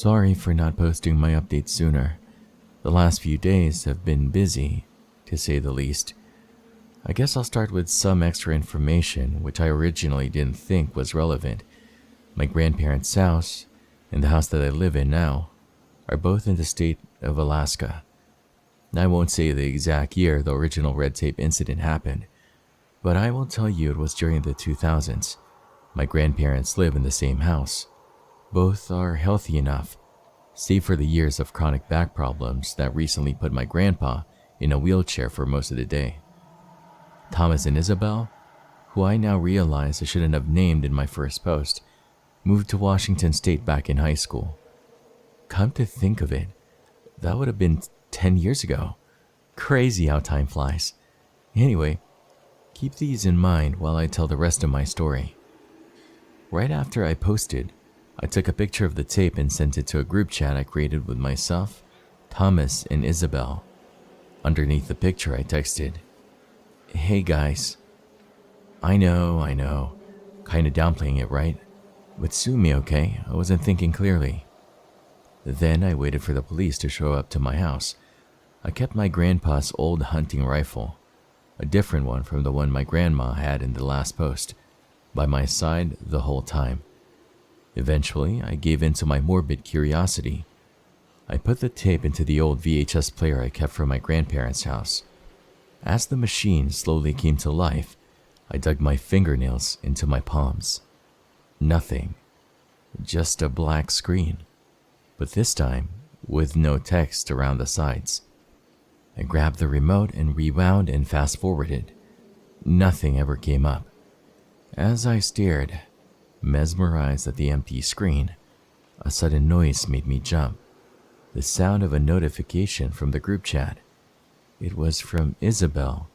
Sorry for not posting my updates sooner. The last few days have been busy, to say the least. I guess I'll start with some extra information which I originally didn't think was relevant. My grandparents' house and the house that I live in now are both in the state of Alaska. I won't say the exact year the original red tape incident happened, but I will tell you it was during the 2000s. My grandparents live in the same house. Both are healthy enough, save for the years of chronic back problems that recently put my grandpa in a wheelchair for most of the day. Thomas and Isabel, who I now realize I shouldn't have named in my first post, moved to Washington State back in high school. Come to think of it, that would have been 10 years ago. Crazy how time flies. Anyway, keep these in mind while I tell the rest of my story. Right after I posted, I took a picture of the tape and sent it to a group chat I created with myself, Thomas, and Isabel. Underneath the picture I texted, "Hey guys, I know, kinda downplaying it, right? But sue me, okay? I wasn't thinking clearly." Then I waited for the police to show up to my house. I kept my grandpa's old hunting rifle, a different one from the one my grandma had in the last post, by my side the whole time. Eventually, I gave in to my morbid curiosity. I put the tape into the old VHS player I kept from my grandparents' house. As the machine slowly came to life, I dug my fingernails into my palms. Nothing. Just a black screen. But this time, with no text around the sides. I grabbed the remote and rewound and fast-forwarded. Nothing ever came up. As I stared, mesmerized at the empty screen, a sudden noise made me jump. The sound of a notification from the group chat. It was from Isabel,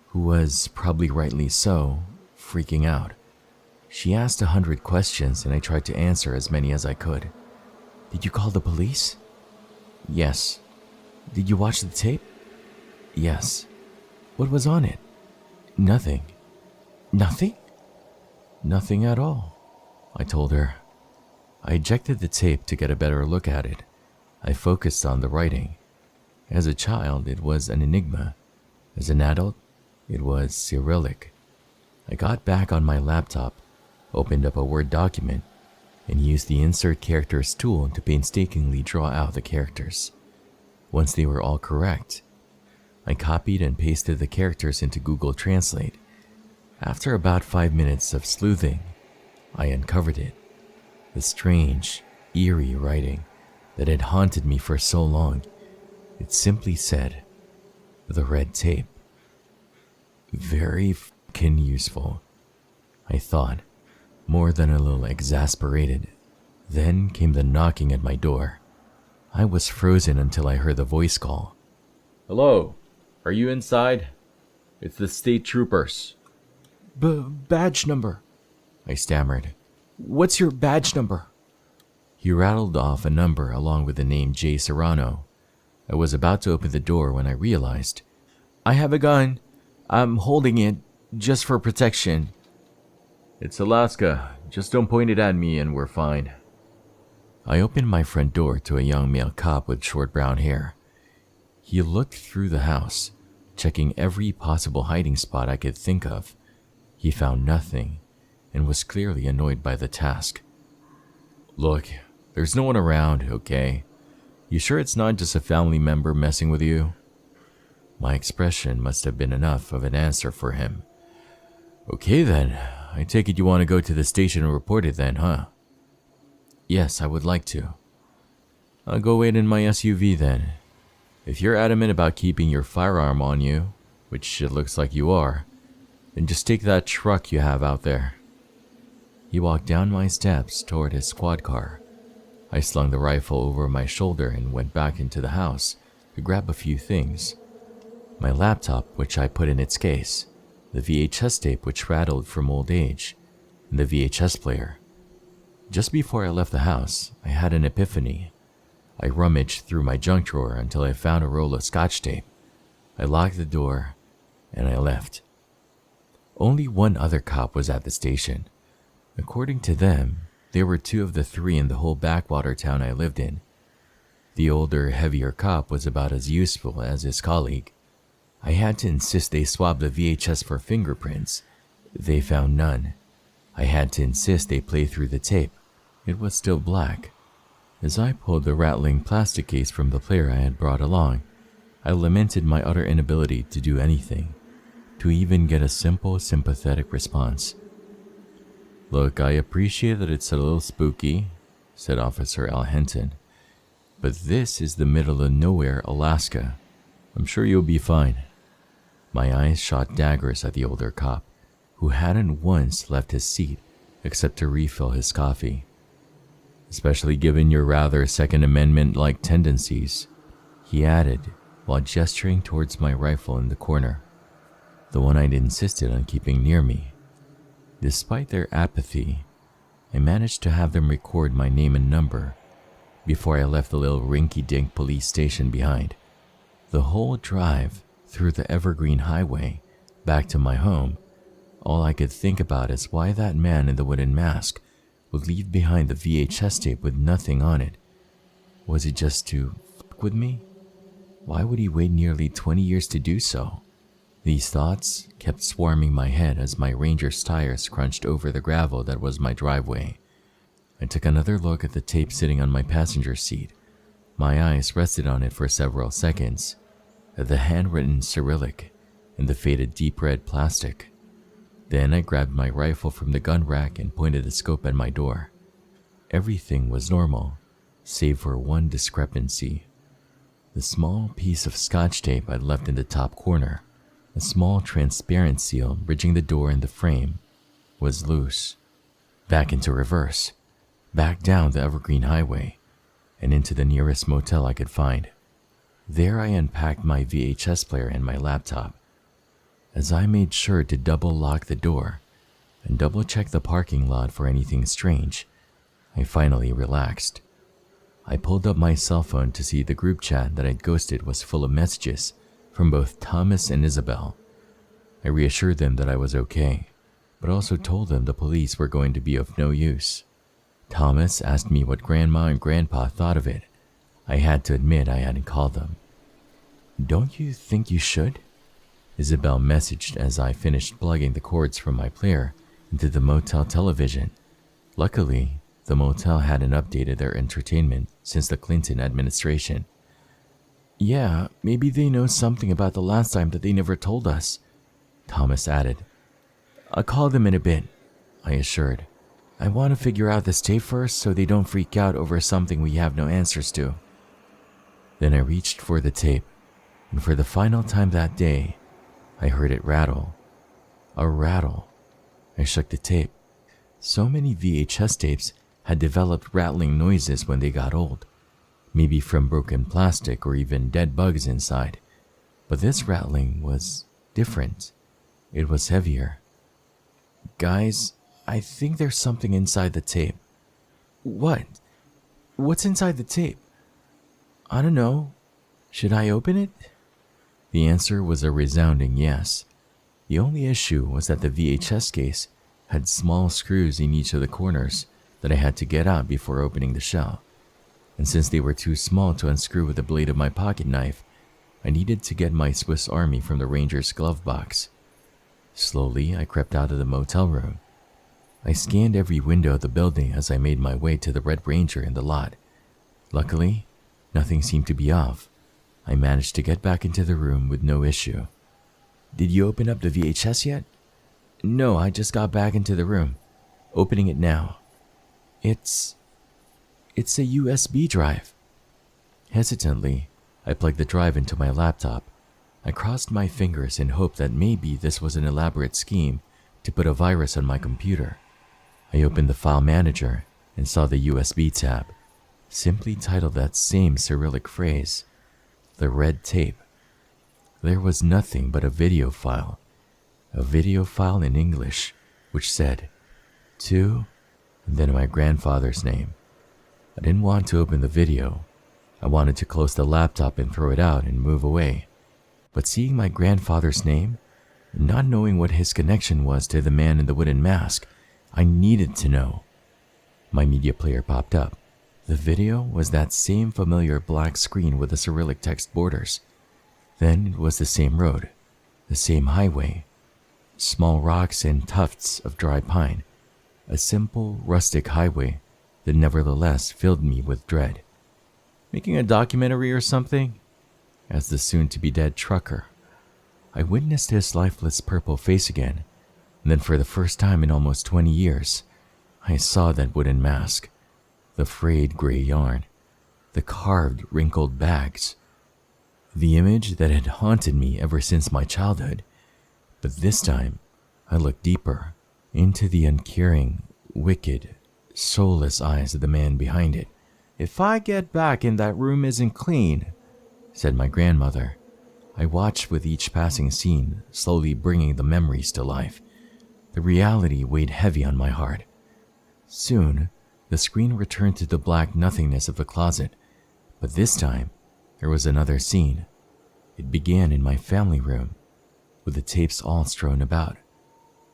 who was, probably rightly so, freaking out. She asked 100 questions and I tried to answer as many as I could. "Did you call the police?" "Yes." "Did you watch the tape?" "Yes." "What was on it?" "Nothing." "Nothing?" "Nothing at all," I told her. I ejected the tape to get a better look at it. I focused on the writing. As a child, it was an enigma. As an adult, it was Cyrillic. I got back on my laptop, opened up a Word document, and used the Insert Characters tool to painstakingly draw out the characters. Once they were all correct, I copied and pasted the characters into Google Translate. After about 5 minutes of sleuthing, I uncovered it. The strange, eerie writing that had haunted me for so long. It simply said, "The red tape." Very f***ing useful, I thought, more than a little exasperated. Then came the knocking at my door. I was frozen until I heard the voice call. "Hello, are you inside? It's the state troopers." Badge number," I stammered. "What's your badge number?" He rattled off a number along with the name Jay Serrano. I was about to open the door when I realized, "I have a gun. I'm holding it just for protection." "It's Alaska. Just don't point it at me and we're fine." I opened my front door to a young male cop with short brown hair. He looked through the house, checking every possible hiding spot I could think of. He found nothing and was clearly annoyed by the task. "Look, there's no one around, okay? You sure it's not just a family member messing with you?" My expression must have been enough of an answer for him. "Okay then, I take it you want to go to the station and report it then, huh?" "Yes, I would like to." "I'll go wait in my SUV then. If you're adamant about keeping your firearm on you, which it looks like you are, then just take that truck you have out there." He walked down my steps toward his squad car. I slung the rifle over my shoulder and went back into the house to grab a few things. My laptop, which I put in its case, the VHS tape which rattled from old age, and the VHS player. Just before I left the house, I had an epiphany. I rummaged through my junk drawer until I found a roll of Scotch tape. I locked the door, and I left. Only one other cop was at the station. According to them, There were two of the three in the whole backwater town I lived in. The older, heavier cop was about as useful as his colleague. I had to insist they swab the VHS for fingerprints. They found none. I had to insist they play through the tape. It was still black. As I pulled the rattling plastic case from the player I had brought along, I lamented my utter inability to do anything, to even get a simple, sympathetic response. "Look, I appreciate that it's a little spooky," said Officer Al Henton, "but this is the middle of nowhere, Alaska. I'm sure you'll be fine." My eyes shot daggers at the older cop, who hadn't once left his seat except to refill his coffee. "Especially given your rather Second Amendment-like tendencies," he added while gesturing towards my rifle in the corner, the one I'd insisted on keeping near me. Despite their apathy, I managed to have them record my name and number before I left the little rinky-dink police station behind. The whole drive through the Evergreen Highway back to my home, all I could think about is why that man in the wooden mask would leave behind the VHS tape with nothing on it. Was it just to fuck with me? Why would he wait nearly 20 years to do so? These thoughts kept swarming my head as my Ranger's tires crunched over the gravel that was my driveway. I took another look at the tape sitting on my passenger seat. My eyes rested on it for several seconds, at the handwritten Cyrillic and the faded deep red plastic. Then I grabbed my rifle from the gun rack and pointed the scope at my door. Everything was normal, save for one discrepancy. The small piece of scotch tape I'd left in the top corner, a small transparent seal bridging the door and the frame, was loose. Back into reverse, back down the Evergreen Highway, and into the nearest motel I could find. There I unpacked my VHS player and my laptop. As I made sure to double lock the door and double check the parking lot for anything strange, I finally relaxed. I pulled up my cell phone to see the group chat that I'd ghosted was full of messages from both Thomas and Isabel. I reassured them that I was okay, but also told them the police were going to be of no use. Thomas asked me what Grandma and Grandpa thought of it. I had to admit I hadn't called them. "Don't you think you should?" Isabel messaged as I finished plugging the cords from my player into the motel television. Luckily, the motel hadn't updated their entertainment since the Clinton administration. "Yeah, maybe they know something about the last time that they never told us," Thomas added. "I'll call them in a bit," I assured. "I want to figure out this tape first so they don't freak out over something we have no answers to." Then I reached for the tape, and for the final time that day, I heard it rattle. A rattle. I shook the tape. So many VHS tapes had developed rattling noises when they got old, maybe from broken plastic or even dead bugs inside. But this rattling was different. It was heavier. "Guys, I think there's something inside the tape." "What? What's inside the tape?" "I don't know. Should I open it?" The answer was a resounding yes. The only issue was that the VHS case had small screws in each of the corners that I had to get out before opening the shell. And since they were too small to unscrew with the blade of my pocket knife, I needed to get my Swiss Army from the Ranger's glove box. Slowly, I crept out of the motel room. I scanned every window of the building as I made my way to the Red Ranger in the lot. Luckily, nothing seemed to be off. I managed to get back into the room with no issue. "Did you open up the VHS yet?" "No, I just got back into the room. Opening it now." It's a USB drive." Hesitantly, I plugged the drive into my laptop. I crossed my fingers in hope that maybe this was an elaborate scheme to put a virus on my computer. I opened the file manager and saw the USB tab, simply titled that same Cyrillic phrase, "The Red Tape." There was nothing but a video file in English, which said, "To," and then my grandfather's name. I didn't want to open the video. I wanted to close the laptop and throw it out and move away. But seeing my grandfather's name, and not knowing what his connection was to the man in the wooden mask, I needed to know. My media player popped up. The video was that same familiar black screen with the Cyrillic text borders. Then it was the same road, the same highway, small rocks and tufts of dry pine, a simple, rustic highway that nevertheless filled me with dread. Making a documentary or something? As the soon-to-be-dead trucker, I witnessed his lifeless purple face again, and then for the first time in almost 20 years, I saw that wooden mask, the frayed gray yarn, the carved, wrinkled bags, the image that had haunted me ever since my childhood. But this time, I looked deeper into the uncaring, wicked, soulless eyes of the man behind it. "If I get back and that room isn't clean," said my grandmother. I watched with each passing scene, slowly bringing the memories to life. The reality weighed heavy on my heart. Soon, the screen returned to the black nothingness of the closet, but this time, there was another scene. It began in my family room, with the tapes all strewn about.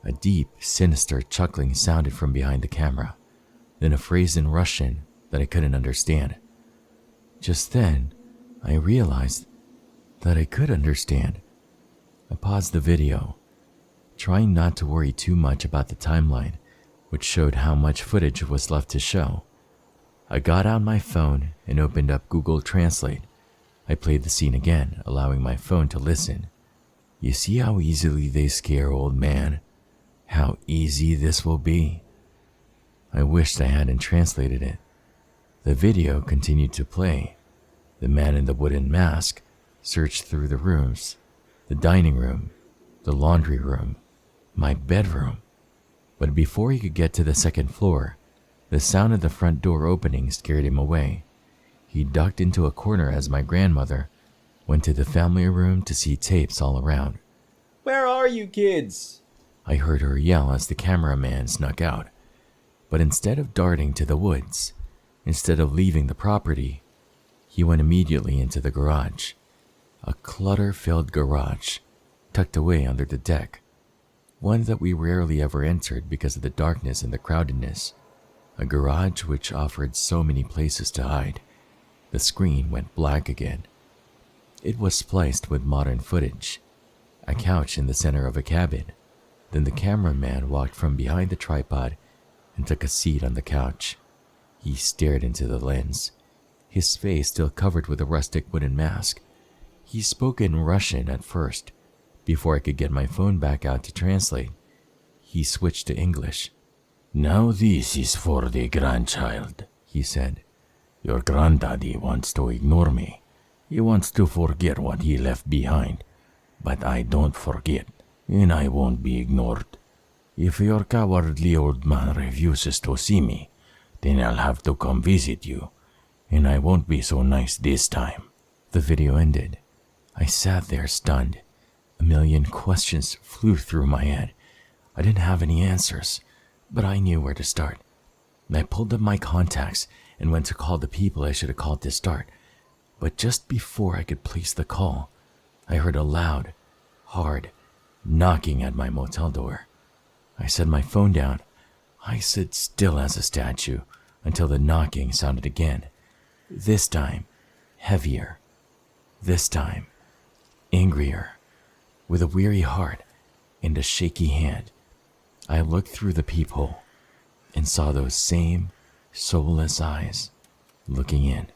A deep, sinister chuckling sounded from behind the camera, then a phrase in Russian that I couldn't understand. Just then, I realized that I could understand. I paused the video, trying not to worry too much about the timeline, which showed how much footage was left to show. I got out my phone and opened up Google Translate. I played the scene again, allowing my phone to listen. "You see how easily they scare, old man? How easy this will be?" I wished I hadn't translated it. The video continued to play. The man in the wooden mask searched through the rooms, the dining room, the laundry room, my bedroom. But before he could get to the second floor, the sound of the front door opening scared him away. He ducked into a corner as my grandmother went to the family room to see tapes all around. "Where are you kids?" I heard her yell as the cameraman snuck out. But instead of darting to the woods, instead of leaving the property, he went immediately into the garage. A clutter-filled garage, tucked away under the deck. One that we rarely ever entered because of the darkness and the crowdedness. A garage which offered so many places to hide. The screen went black again. It was spliced with modern footage. A couch in the center of a cabin. Then the cameraman walked from behind the tripod and took a seat on the couch. He stared into the lens, his face still covered with a rustic wooden mask. He spoke in Russian at first. Before I could get my phone back out to translate, he switched to English. "Now this is for the grandchild," he said. "Your granddaddy wants to ignore me. He wants to forget what he left behind. But I don't forget, and I won't be ignored. If your cowardly old man refuses to see me, then I'll have to come visit you, and I won't be so nice this time." The video ended. I sat there stunned. A million questions flew through my head. I didn't have any answers, but I knew where to start. I pulled up my contacts and went to call the people I should have called to start. But just before I could place the call, I heard a loud, hard knocking at my motel door. I set my phone down. I stood still as a statue until the knocking sounded again. This time, heavier. This time, angrier. With a weary heart and a shaky hand, I looked through the peephole and saw those same soulless eyes looking in.